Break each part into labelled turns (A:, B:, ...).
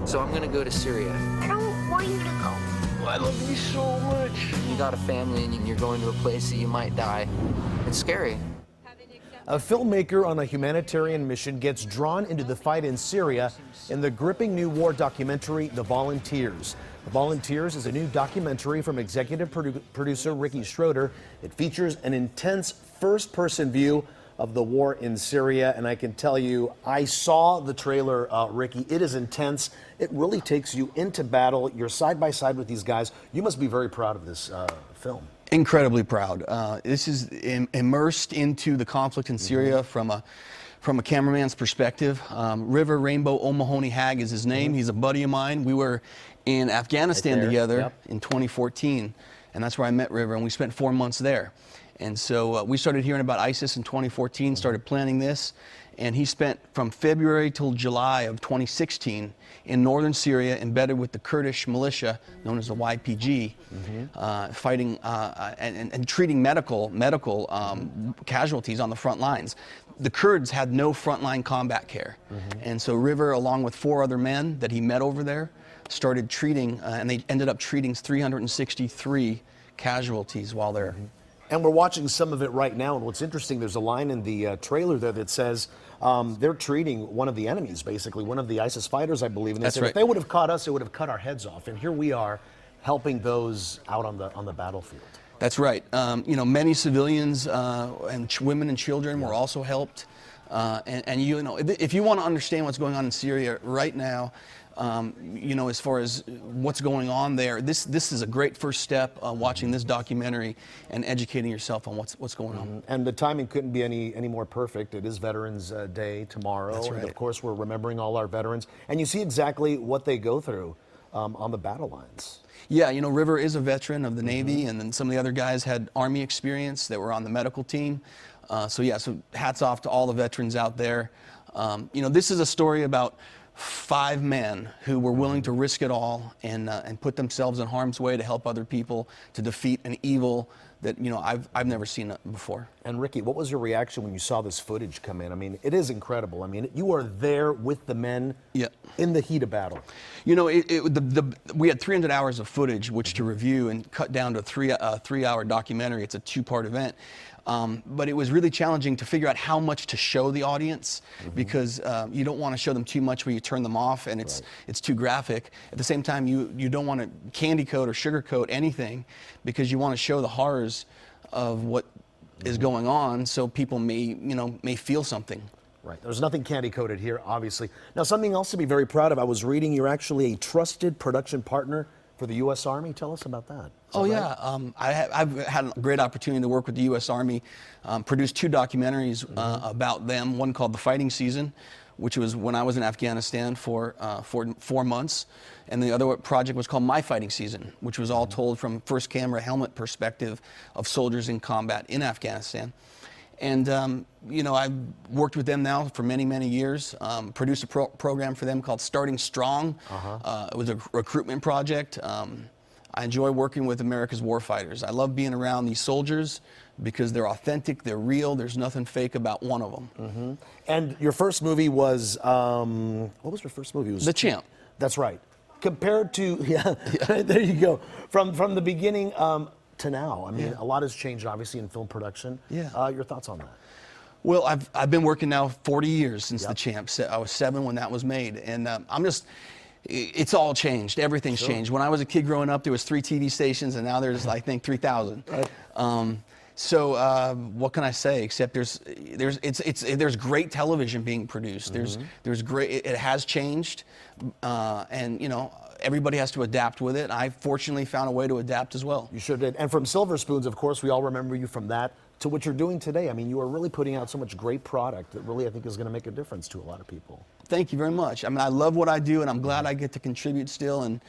A: So I'm gonna go to Syria.
B: I don't want you to go.
C: I love you so much.
A: You got a family and you're going to a place that you might die. It's scary.
D: A filmmaker on a humanitarian mission gets drawn into the fight in Syria in the gripping new war documentary, The Volunteers. The Volunteers is a new documentary from executive producer Ricky Schroeder. It features an intense first-person view of the war in Syria, and I can tell you, I saw the trailer, Ricky. It is intense. It really takes you into battle. You're side by side with these guys. You must be very proud of this film.
C: Incredibly proud. This is immersed into the conflict in Syria from a cameraman's perspective. River Rainbow O'Mahony Hag is his name. He's a buddy of mine. We were in Afghanistan together in 2014, and that's where I met River, and we spent 4 months there. And so we started hearing about ISIS in 2014, started planning this, and he spent from February till July of 2016 in northern Syria, embedded with the Kurdish militia known as the YPG, fighting and treating medical casualties on the front lines. The Kurds had no frontline combat care, and so River, along with 4 other men that he met over there, started treating, and they ended up treating 363 casualties while there.
D: And we're watching some of it right now, and what's interesting, there's a line in the trailer there that says they're treating one of the enemies, basically, one of the ISIS fighters, I believe. And they said, if they would have caught us, it would have cut our heads off. And here we are, helping those out on the battlefield.
C: That's right. You know, many civilians and women and children were also helped. And you know, if you want to understand what's going on in Syria right now, you know, as far as what's going on there, this is a great first step, watching this documentary and educating yourself on what's going on.
D: And the timing couldn't be any more perfect. It is Veterans Day tomorrow.
C: That's right.
D: And of course, we're remembering all our veterans. And you see exactly what they go through on the battle lines.
C: Yeah, you know, River is a veteran of the Navy, and then some of the other guys had Army experience that were on the medical team. So yeah, so hats off to all the veterans out there. You know, this is a story about 5 men who were willing to risk it all and put themselves in harm's way to help other people to defeat an evil that, you know, I've never seen before.
D: And Ricky, what was your reaction when you saw this footage come in? I mean, it is incredible. I mean, you are there with the men in the heat of battle.
C: You know, we had 300 hours of footage which to review and cut down to a 3-hour documentary. It's a 2-part event. But it was really challenging to figure out how much to show the audience, because you don't want to show them too much where you turn them off and it's too graphic. At the same time, you don't want to candy coat or sugarcoat anything, because you want to show the horrors of what is going on, so people may feel something.
D: Right. There's nothing candy-coated here, obviously. Now, something else to be very proud of. I was reading you're actually a trusted production partner for the U.S. Army. Tell us about that.
C: Oh, yeah. I've had a great opportunity to work with the U.S. Army, produced 2 documentaries about them, one called The Fighting Season, which was when I was in Afghanistan for 4 months, and the other project was called My Fighting Season, which was all told from first camera helmet perspective of soldiers in combat in Afghanistan. And, you know, I've worked with them now for many, many years, produced a program for them called Starting Strong. It was a recruitment project. I enjoy working with America's warfighters. I love being around these soldiers because they're authentic, they're real, there's nothing fake about one of them.
D: And your first movie was, what was your first movie? It was
C: The Champ.
D: That's right. Compared to, there you go. From the beginning to now, I mean, a lot has changed, obviously, in film production. Your thoughts on that?
C: Well, I've been working now 40 years since The Champ. I was 7 when that was made, and it's all changed. Everything's changed. When I was a kid growing up, there was 3 TV stations, and now there's, I think, 3,000. So what can I say? Except there's great television being produced. There's great. It has changed, and you know, everybody has to adapt with it. I fortunately found a way to adapt as well.
D: You sure did. And from Silver Spoons, of course, we all remember you from that to what you're doing today. I mean, you are really putting out so much great product that really, I think, is going to make a difference to a lot of people.
C: Thank you very much. I mean, I love what I do, and I'm glad I get to contribute still and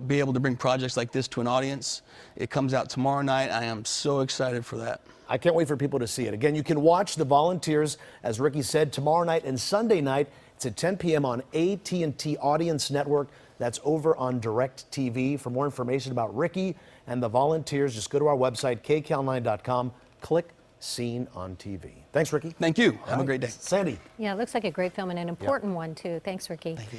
C: be able to bring projects like this to an audience. It comes out tomorrow night. I am so excited for that.
D: I can't wait for people to see it. Again, you can watch The Volunteers, as Ricky said, tomorrow night and Sunday night. It's at 10 p.m. on AT&T Audience Network. That's over on DirecTV. For more information about Ricky and The Volunteers, just go to our website, kcal9.com, click Seen on TV. Thanks, Ricky.
C: Thank you. Have a great day.
D: Sandy.
E: Yeah, it looks like a great film and an important one, too. Thanks, Ricky.
C: Thank you.